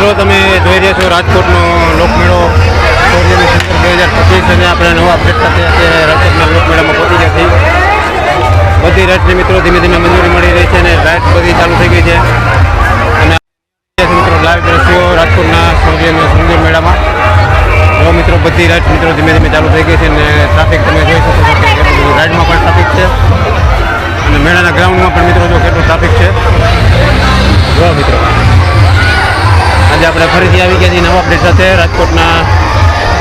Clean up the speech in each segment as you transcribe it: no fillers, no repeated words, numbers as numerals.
મિત્રો તમે જોઈ રહ્યા છો રાજકોટનો લોકમેળો 2025 અને આપણે નવા અપડેટ સાથે અત્યારે રાજકોટના લોકમેળામાં પહોંચી ગયા છીએ. બધી રાઈડને મિત્રો ધીમે ધીમે મંજૂરી મળી રહી છે અને રાઈડ બધી ચાલુ થઈ ગઈ છે. અને મિત્રો લાઈવ દ્રશ્યો રાજકોટના સુંદર મેળામાં જો મિત્રો બધી રાઈડ મિત્રો ધીમે ધીમે ચાલુ થઈ ગઈ છે અને ટ્રાફિક તમે જોઈ શકો છો કે કેટલું રાઈડમાં પણ ટ્રાફિક છે અને મેળાના ગ્રાઉન્ડમાં પણ મિત્રો જો કેટલું ટ્રાફિક છે. જો મિત્રો આજે આપણે ફરીથી આવી ગયા છીએ નવા અપડેટ સાથે રાજકોટના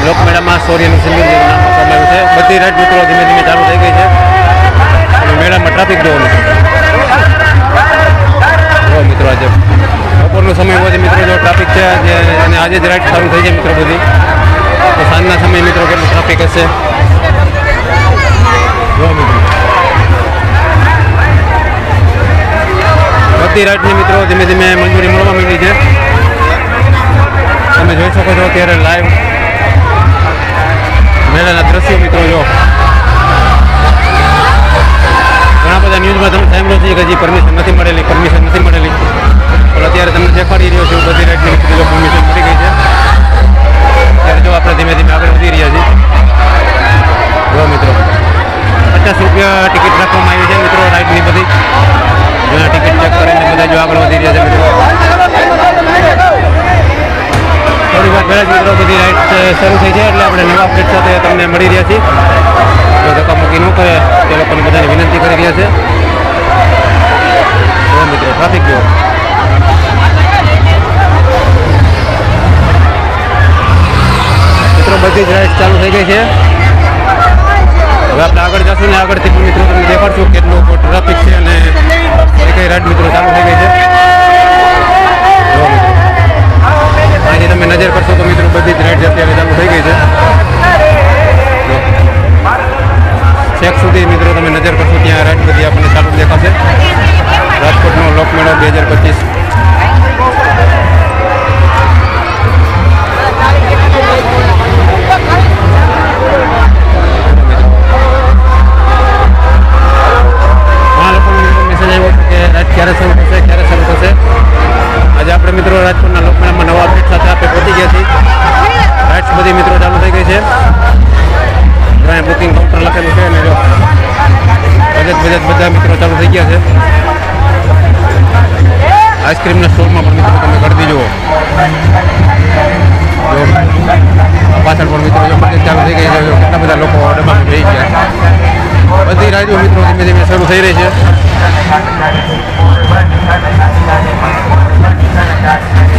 લોકમેળામાં સૂર્યનું સિંદૂર જેવું નામ આપવામાં આવ્યું છે. બધી રાઈડ મિત્રો ધીમે ધીમે ચાલુ થઈ ગઈ છે અને મેળામાં ટ્રાફિક જોવો મિત્રો આજે બપોરનો સમય હોય મિત્રો જો ટ્રાફિક છે અને આજે જ રાઈડ ચાલુ થઈ જાય મિત્રો બધી તો સાંજના સમયે મિત્રો કેટલું ટ્રાફિક હશે જો મિત્રો બધી રાઈડની મિત્રો ધીમે ધીમે મંજૂરી મળવા માંડી છે. તમે જોઈ શકો છો અત્યારે લાઈવ મેળાના દ્રશ્યો મિત્રો જો ઘણા બધા ન્યૂઝમાં તમે સાંભળો છો કે હજી પરમિશન નથી મળેલી પણ અત્યારે તમને દેખાડી રહ્યો છું બધી રાઈડની મિત્રો જો પરમિશન મળી ગઈ છે. ત્યારે જો આપણે ધીમે ધીમે આગળ વધી રહ્યા છીએ. જો મિત્રો 50 રૂપિયા ટિકિટ રાખવામાં આવી છે મિત્રો રાઈડની બધી જેના ટિકિટ ચેક કરીને બધા જો આગળ વધી રહ્યા છે મિત્રો. થોડી વાર પહેલાં જ મિત્રો બધી રાઈડ શરૂ થઈ છે એટલે આપણે નવા અપડેટ સાથે તમને મળી રહ્યા છીએ. જો ધક્કામુક્કી ન કરે તે લોકોને બધાને વિનંતી કરી રહ્યા છે. જો મિત્રો ટ્રાફિક જો મિત્રો બધી જ રાઈડ ચાલુ થઈ ગઈ છે. હવે આપણે આગળ જશું ને આગળથી પણ મિત્રો તમને દેખાડશું કેટલું ટ્રાફિક છે અને કઈ રાઈડ મિત્રો ચાલુ થઈ ગઈ છે. જો મિત્રો આજે તમે નજર કરશો તો મિત્રો બધી જ રાઈડ અત્યારે ચાલુ થઈ ગઈ છે. છેક સુધી મિત્રો તમે નજર કરશો ત્યાં રાઈડ બધી આપણને ચાલુ દેખાશે. રાજકોટનો લોકમેળો 2025 ક્યારે શરૂ થશે. આજે આપણે મિત્રો રાજકોટના લોકમેળામાં નવા અપડેટ સાથે આપણે પહોંચી ગયા છીએ. રાઇડ્સ બધી મિત્રો ચાલુ થઈ ગઈ છે. ત્યાં બુકિંગ કાઉન્ટર લખેલું છે અને જો બજેટ બધા મિત્રો ચાલુ થઈ ગયા છે. આઈસ્ક્રીમના સ્ટોરમાં પણ મિત્રો તમે ગળદી જુઓ પાછળ પણ મિત્રો જો બજેટ ચાલુ થઈ ગઈ છે. કેટલા બધા લોકો ડબ્બામાં જઈ ગયા. બધી રાઈડો મિત્રો ધીમે ધીમે શરૂ થઈ રહી છે.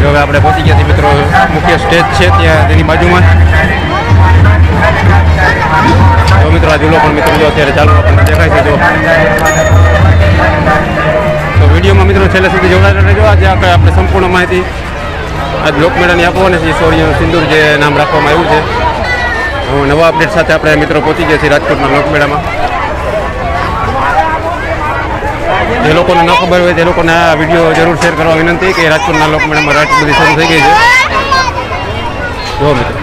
જો હવે આપણે પહોંચી ગયા છીએ મિત્રો મુખ્ય સ્ટેજ છે ત્યાં તેની બાજુમાં. જો મિત્રો આ ઝૂલો પણ મિત્રો જો અત્યારે ચાલુ આપણને દેખાય છે. જો તો વિડીયોમાં મિત્રો છેલ્લે સુધી જોડાયેલા રહેજો. આજે આપણે સંપૂર્ણ માહિતી આજ લોકમેળાની આપવાની છે. સૂર્યનું સિંદૂર જે નામ રાખવામાં આવ્યું છે. નવા અપડેટ સાથે આપણે મિત્રો પહોંચી ગયા છીએ રાજકોટના લોકમેળામાં. જે લોકોને ન ખબર હોય તે લોકોને આ વિડીયો જરૂર શેર કરવા વિનંતી કે રાજકોટના લોકમેળામાં રાઈડ બધી શરૂ થઈ ગઈ છે. જો મિત્રો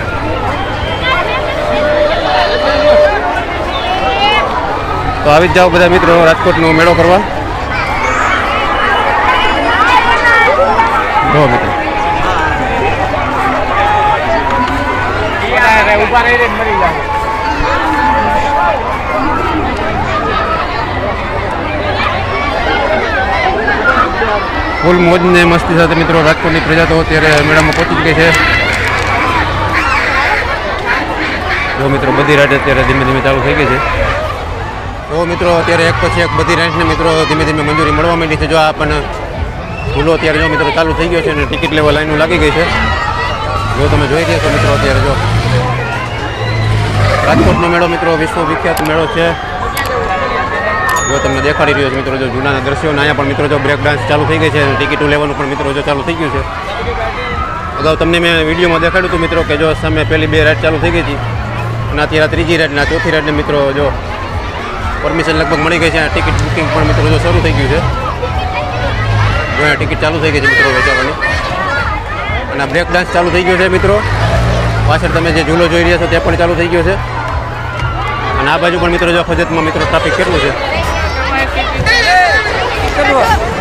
તો આવી જ જાઓ બધા મિત્રો રાજકોટનો મેળો કરવા. જો મિત્રો ફૂલ મોજ ને મસ્તી સાથે મિત્રો રાજકોટની પ્રજા તો અત્યારે મેળામાં પહોંચી ગઈ છે. જો મિત્રો બધી રાઈડ અત્યારે ધીમે ધીમે ચાલુ થઈ ગઈ છે. તો મિત્રો અત્યારે એક પછી એક બધી રાઈડને મિત્રો ધીમે ધીમે મંજૂરી મળવા માંડી છે. જો આ પણ ઝૂલો અત્યારે જો મિત્રો ચાલુ થઈ ગયો છે અને ટિકિટ લેવા લાઈનો લાગી ગઈ છે. જો તમે જોઈ રહ્યા છો મિત્રો અત્યારે જો રાજકોટનો મેળો મિત્રો વિશ્વ વિખ્યાત મેળો છે. જો તમને દેખાડી રહ્યો છે મિત્રો જો જૂનાના દ્રશ્યો અહીંયા પણ મિત્રો જો બ્રેક ડાન્સ ચાલુ થઈ ગઈ છે અને ટિકિટો લેવાનું પણ મિત્રો જો ચાલુ થઈ ગયું છે. અગાઉ તમને મેં વિડીયોમાં દેખાડ્યું હતું મિત્રો કે જો સામે પહેલી 2 રાઈડ ચાલુ થઈ ગઈ હતી અને અત્યારે ત્રીજી રાઈડ અને ચોથી રાઈડને મિત્રો જો પરમિશન લગભગ મળી ગઈ છે. ટિકિટ બુકિંગ પણ મિત્રો જો શરૂ થઈ ગયું છે. જો અહીંયા ટિકિટ ચાલુ થઈ ગઈ છે મિત્રો વેચાવાની અને બ્રેક ડાન્સ ચાલુ થઈ ગયો છે મિત્રો. પાછળ તમે જે ઝૂલો જોઈ રહ્યા છો તે પણ ચાલુ થઈ ગયો છે અને આ બાજુ પણ મિત્રો જો ફજતમાં મિત્રો ટ્રાફિક કેટલું છે.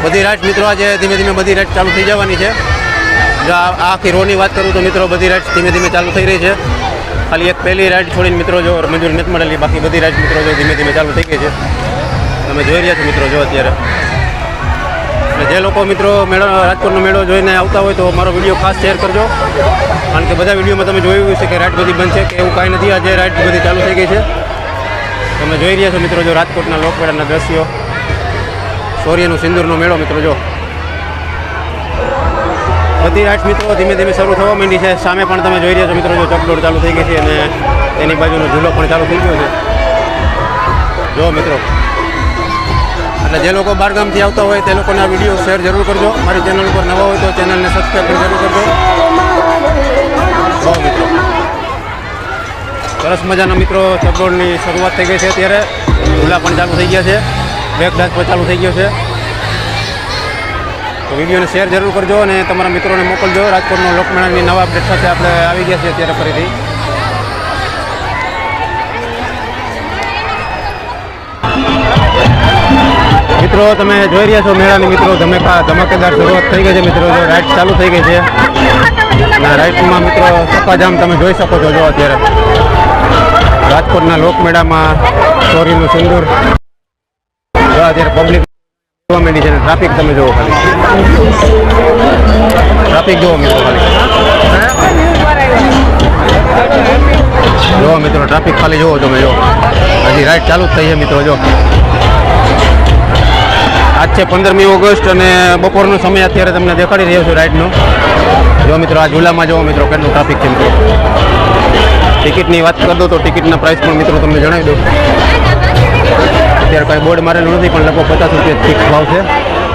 બધી રાઈડ મિત્રો આજે ધીમે ધીમે બધી રાઈડ ચાલુ થઈ જવાની છે. જો આ આખી રોની વાત કરું તો મિત્રો બધી રાઇડ્સ ધીમે ધીમે ચાલુ થઈ રહી છે. ખાલી એક પહેલી રાઇડ છોડીને મિત્રો જો મંજૂરી નથી મળેલી, બાકી બધી રાઇડ મિત્રો જો ધીમે ધીમે ચાલુ થઈ ગઈ છે. તમે જોઈ રહ્યા છો મિત્રો જો અત્યારે. અને જે લોકો મિત્રો મેળો રાજકોટનો મેળો જોઈને આવતા હોય તો મારો વિડીયો ખાસ શેર કરજો, કારણ કે બધા વિડીયોમાં તમે જોયું છે કે રાઇડ બધી બંધ છે કે એવું કાંઈ નથી. આજે રાઇડ બધી ચાલુ થઈ ગઈ છે. તમે જોઈ રહ્યા છો મિત્રો જો રાજકોટના લોકમેળાના દ્રશ્યો, શૌર્યનું સિંદૂરનો મેળો મિત્રો જો. બધી રાઇડ્સ મિત્રો ધીમે ધીમે શરૂ થવા માંડી છે. સામે પણ તમે જોઈ રહ્યા છો મિત્રો જો ચકડોળ ચાલુ થઈ ગઈ છે અને એની બાજુનો ઝૂલો પણ ચાલુ થઈ ગયો છે જો મિત્રો. એટલે જે લોકો બહારગામથી આવતા હોય તે લોકોને આ વિડીયો શેર જરૂર કરજો. મારી ચેનલ ઉપર નવા હોય તો ચેનલને સબસ્ક્રાઈબ પણ જરૂર કરજો જો મિત્રો. સરસ મજાના મિત્રો ચકડોળની શરૂઆત થઈ ગઈ છે. અત્યારે ઝૂલા પણ ચાલુ થઈ ગયા છે, બ્રેક ડાન્સ પણ ચાલુ થઈ ગયો છે. તો વિડીયોને શેર જરૂર કરજો અને તમારા મિત્રોને મોકલજો. રાજકોટનો લોકમેળાની નવા અપડેટ સાથે આપણે આવી ગયા છીએ અત્યારે ફરીથી. મિત્રો તમે જોઈ રહ્યા છો મેળાની મિત્રો ધમાકેદાર શરૂઆત થઈ ગઈ છે મિત્રો. જો રાઇડ ચાલુ થઈ ગઈ છે અને રાઇડમાં મિત્રો ચક્કાજામ તમે જોઈ શકો છો જો અત્યારે રાજકોટના લોકમેળામાં શૌર્યનું સિંદૂર. જો અત્યારે પબ્લિક જોવા માંડી છે અને ટ્રાફિક તમે જુઓ, ખાલી ટ્રાફિક જુઓ મિત્રો. ખાલી જુઓ મિત્રો ટ્રાફિક ખાલી જુઓ તમે જો. હજી રાઇડ ચાલુ જ થઈ છે મિત્રો જો. આજ છે 15મી ઓગસ્ટ અને બપોરનો સમય અત્યારે તમને દેખાડી રહ્યો છું રાઇડનો. જો મિત્રો આ ઝૂલામાં જુઓ મિત્રો કેટલું ટ્રાફિક છે મિત્રો. ટિકિટની વાત કરી દો તો ટિકિટના પ્રાઇસ પણ મિત્રો તમને જણાવી દઉં. અત્યારે કાંઈ બોર્ડ મારેલું નથી પણ લગભગ 50 રૂપિયા ફિક્સ ભાવ છે.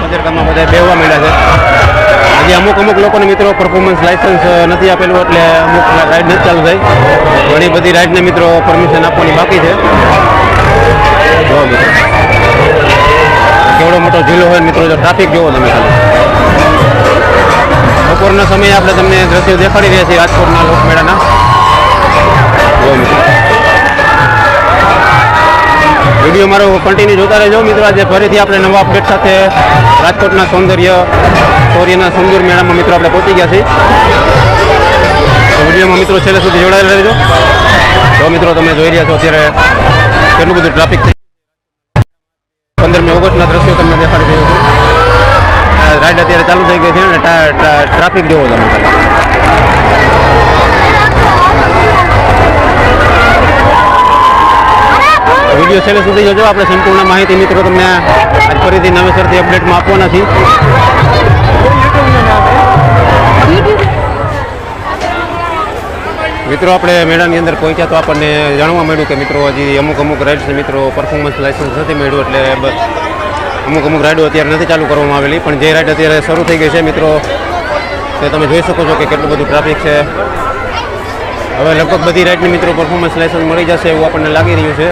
બજારમાં બધા બેહવા માંડ્યા છે. હજી અમુક લોકોને મિત્રો પરફોર્મન્સ લાઇસન્સ નથી આપેલું એટલે અમુક રાઇડ નથી ચાલુ થઈ. ઘણી બધી રાઇડને મિત્રો પરમિશન આપવાની બાકી છે જો મિત્રો. કેવડો મોટો ઝૂલો હોય મિત્રો. જો ટ્રાફિક જોવો તમે ખાલી. બપોરના સમયે આપણે તમને દ્રશ્યો દેખાડી રહ્યા છીએ રાજકોટના લોકમેળાના જો મિત્રો. વિડીયો મારો કન્ટિન્યુ જોતા રહેજો મિત્રો. આજે ફરીથી આપણે નવા અપડેટ સાથે રાજકોટના શૌર્યના સિંદૂર મેળામાં મિત્રો આપણે પહોંચી ગયા છીએ. તો વિડીયોમાં મિત્રો છેલ્લે સુધી જોડાયેલા રહેજો. તો મિત્રો તમે જોઈ રહ્યા છો અત્યારે કેટલું બધું ટ્રાફિક થઈ. 15મી ઓગસ્ટના દ્રશ્યો તમને દેખાડી રહ્યો છું. રાઇડ અત્યારે ચાલુ થઈ ગઈ છે અને ટ્રાફિક જોવો તમે. વિડીયો છેલ્લે સુધી જોજો. આપણે સંપૂર્ણ માહિતી મિત્રો તમને આજ ફરીથી નવેસરથી અપડેટમાં આપવાના છીએ. મિત્રો આપણે મેળાની અંદર પહોંચ્યા તો આપણને જાણવા મળ્યું કે મિત્રો હજી અમુક રાઇડ્સ મિત્રો પરફોર્મન્સ લાઇસન્સ નથી મળ્યું એટલે અમુક રાઇડો અત્યારે નથી ચાલુ કરવામાં આવેલી. પણ જે રાઇડ અત્યારે શરૂ થઈ ગઈ છે મિત્રો તે તમે જોઈ શકો છો કે કેટલું બધું ટ્રાફિક છે. હવે લગભગ બધી રાઇડની મિત્રો પરફોર્મન્સ લાઇસન્સ મળી જશે એવું આપણને લાગી રહ્યું છે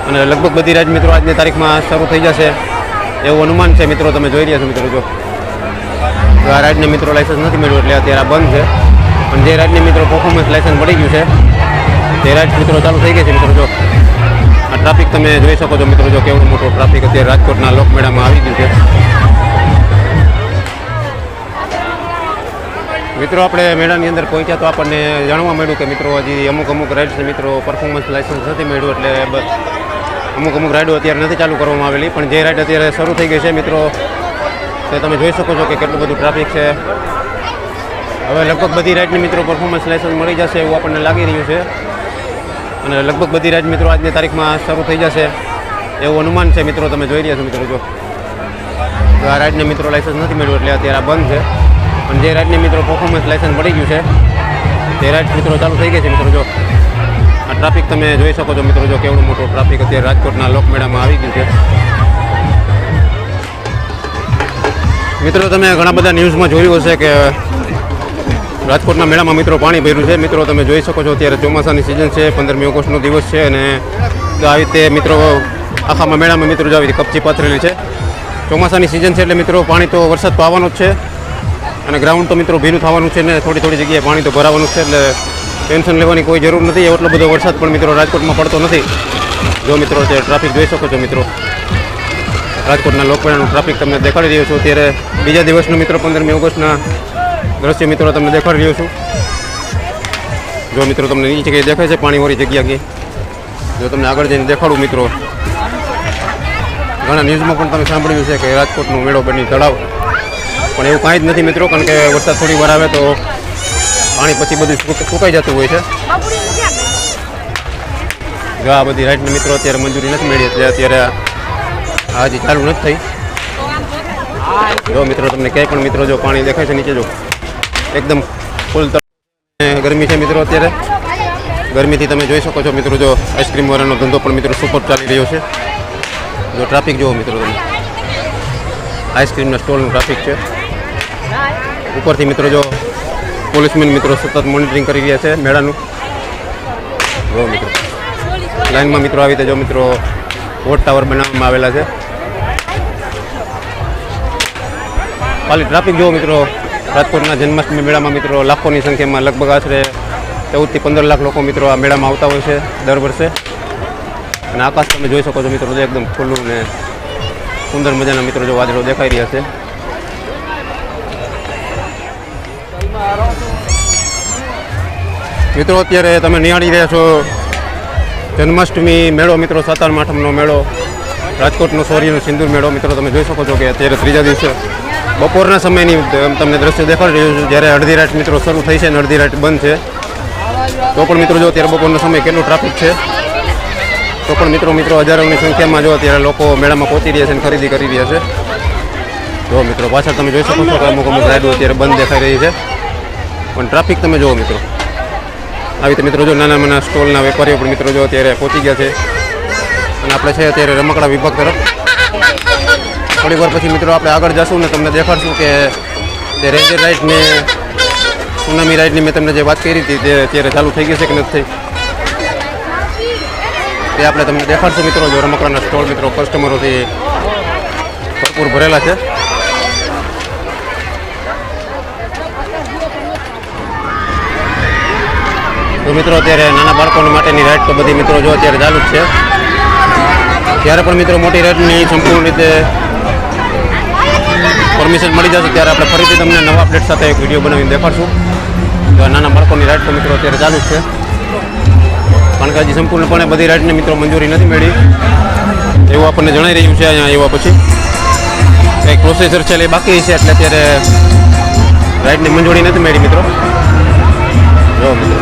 અને લગભગ બધી રાઇડ મિત્રો આજની તારીખમાં શરૂ થઈ જશે એવું અનુમાન છે મિત્રો. તમે જોઈ રહ્યા છો મિત્રો જો આ રાઇડને મિત્રો લાઇસન્સ નથી મળ્યું એટલે અત્યારે આ બંધ છે. પણ જે રાઇડની મિત્રો પરફોર્મન્સ લાઇસન્સ મળી ગયું છે તે રાઇડ મિત્રો ચાલુ થઈ ગઈ છે મિત્રો. જો આ ટ્રાફિક તમે જોઈ શકો છો મિત્રો. જો કેવું મોટું ટ્રાફિક અત્યારે રાજકોટના લોકમેળામાં આવી ગયું છે મિત્રો. આપણે મેળાની અંદર પહોંચ્યા તો આપણને જાણવા મળ્યું કે મિત્રો હજી અમુક રાઇડ્સ મિત્રો પરફોર્મન્સ લાઇસન્સ નથી મળ્યું એટલે અમુક રાઇડો અત્યારે નથી ચાલુ કરવામાં આવેલી. પણ જે રાઇડ અત્યારે શરૂ થઈ ગઈ છે મિત્રો તે તમે જોઈ શકો છો કે કેટલું બધું ટ્રાફિક છે. હવે લગભગ બધી રાઇડની મિત્રો પરફોર્મન્સ લાઇસન્સ મળી જશે એવું આપણને લાગી રહ્યું છે અને લગભગ બધી રાઇડ મિત્રો આજની તારીખમાં શરૂ થઈ જશે એવું અનુમાન છે મિત્રો. તમે જોઈ રહ્યા છો મિત્રો જો આ રાઇડને મિત્રો લાઇસન્સ નથી મળ્યું એટલે અત્યારે આ બંધ છે. પણ જે રાઇડની મિત્રો પરફોર્મન્સ લાઇસન્સ મળી ગયું છે તે રાઇડ મિત્રો ચાલુ થઈ ગઈ છે મિત્રો. જો આ ટ્રાફિક તમે જોઈ શકો છો મિત્રો. જો કેવડું મોટું ટ્રાફિક અત્યારે રાજકોટના લોકમેળામાં આવી ગયું છે મિત્રો. તમે ઘણા બધા ન્યૂઝમાં જોયું હશે કે રાજકોટના મેળામાં મિત્રો પાણી ભર્યું છે મિત્રો. તમે જોઈ શકો છો અત્યારે ચોમાસાની સિઝન છે, 15મી ઓગસ્ટનો દિવસ છે અને આવી રીતે મિત્રો આખામાં મેળામાં મિત્રો આવી રીતે કપચી પાથરેલી છે. ચોમાસાની સિઝન છે એટલે મિત્રો પાણી તો વરસાદ તો આવવાનો જ છે અને ગ્રાઉન્ડ તો મિત્રો ભીનું થવાનું છે ને થોડી જગ્યાએ પાણી તો ભરાવાનું છે એટલે ટેન્શન લેવાની કોઈ જરૂર નથી. એટલો બધો વરસાદ પણ મિત્રો રાજકોટમાં પડતો નથી. જો મિત્રો અત્યારે ટ્રાફિક જોઈ શકો છો મિત્રો. રાજકોટના લોકમેળાનું ટ્રાફિક તમને દેખાડી રહ્યો છું અત્યારે બીજા દિવસનો મિત્રો 15મી ઓગસ્ટના દ્રશ્ય મિત્રો તમને દેખાડી રહ્યો છું. જો મિત્રો તમને નીચે કંઈ દેખાય છે પાણીવાળી જગ્યા કે જો તમને આગળ જઈને દેખાડું મિત્રો, ઘણા ન્યૂઝમાં પણ તમે સાંભળ્યું છે કે રાજકોટનો મેળો બની તળાવ, પણ એવું કાંઈ જ નથી મિત્રો, કારણ કે વરસાદ થોડી વાર આવે તો પાણી પછી બધું સુકાઈ જતું હોય છે. જો આ બધી રાઈડને મિત્રો અત્યારે મંજૂરી નથી મળી એટલે અત્યારે હજી ચાલુ નથી થઈ. જો મિત્રો તમને ક્યાંય પણ મિત્રો જો પાણી દેખાય છે નીચે, જો એકદમ ફૂલ ગરમી છે મિત્રો. અત્યારે ગરમીથી તમે જોઈ શકો છો મિત્રો, જો આઈસ્ક્રીમ વાળાનો ધંધો પણ મિત્રો સુપર ચાલી રહ્યો છે. જો ટ્રાફિક જુઓ મિત્રો તમે, આઈસ્ક્રીમના સ્ટોલનું ટ્રાફિક છે. ઉપરથી મિત્રો જો પોલીસમેન મિત્રો સતત મોનિટરિંગ કરી રહ્યા છે મેળાનું. જો મિત્રો લાઈનમાં મિત્રો આવી રીતે જો મિત્રો વોટ ટાવર બનાવવામાં આવેલા છે. ખાલી ટ્રાફિક જુઓ મિત્રો, રાજકોટના જન્માષ્ટમી મેળામાં મિત્રો લાખોની સંખ્યામાં લગભગ આશરે 14 થી 15 લાખ લોકો મિત્રો આ મેળામાં આવતા હોય છે દર વર્ષે. અને આકાશ તમે જોઈ શકો છો મિત્રો, એકદમ ખુલ્લું ને સુંદર મજાના મિત્રો જો વાદળો દેખાઈ રહ્યા છે. મિત્રો અત્યારે તમે નિહાળી રહ્યા છો જન્માષ્ટમી મેળો મિત્રો, સાતમ આઠમનો મેળો, રાજકોટનો શૌર્યનો સિંદૂર મેળો મિત્રો. તમે જોઈ શકો છો કે અત્યારે ત્રીજા દિવસે બપોરના સમયની તમને દ્રશ્ય દેખાડી રહ્યું છે, જ્યારે અડધી રાત મિત્રો શરૂ થઈ છે અને અડધી રાત બંધ છે. તો પણ મિત્રો જો અત્યારે બપોરનો સમય કેટલું ટ્રાફિક છે, તો પણ મિત્રો હજારોની સંખ્યામાં જો અત્યારે લોકો મેળામાં પહોંચી રહ્યા છે અને ખરીદી કરી રહ્યા છે. જો મિત્રો પાછળ તમે જોઈ શકો છો કે અમુક રાઈડો અત્યારે બંધ દેખાઈ રહી છે, પણ ટ્રાફિક તમે જુઓ મિત્રો. આવી રીતે મિત્રો જો નાના નાના સ્ટોલના વેપારીઓ પણ મિત્રો જો અત્યારે પહોંચી ગયા છે. અને આપણે છે અત્યારે રમકડા વિભાગ તરફ. થોડી વાર પછી મિત્રો આપણે આગળ જશું ને તમને દેખાડશું કે જે રેન્જર રાઇડને સુનામી રાઇડની મેં તમને જે વાત કરી હતી તે અત્યારે ચાલુ થઈ ગઈ છે કે નથી થઈ તે આપણે તમને દેખાડશું મિત્રો. જો રમકડાના સ્ટોલ મિત્રો કસ્ટમરોથી ભરપૂર ભરેલા છે. તો મિત્રો અત્યારે નાના બાળકો માટેની રાઈડ તો બધી મિત્રો જો અત્યારે ચાલુ જ છે. જ્યારે પણ મિત્રો મોટી રાઈડની સંપૂર્ણ રીતે પરમિશન મળી જશે ત્યારે આપણે ફરીથી તમને નવા અપડેટ સાથે એક વિડીયો બનાવીને દેખાડશું. તો નાના બાળકોની રાઈડ તો મિત્રો અત્યારે ચાલુ જ છે, કારણ કે હજી સંપૂર્ણપણે બધી રાઈડને મિત્રો મંજૂરી નથી મળી એવું આપણને જણાઈ રહ્યું છે. અહીંયા આવ્યા પછી કંઈક પ્રોસેસર છે એ બાકી છે, એટલે અત્યારે રાઈડની મંજૂરી નથી મળી મિત્રો. જો મિત્રો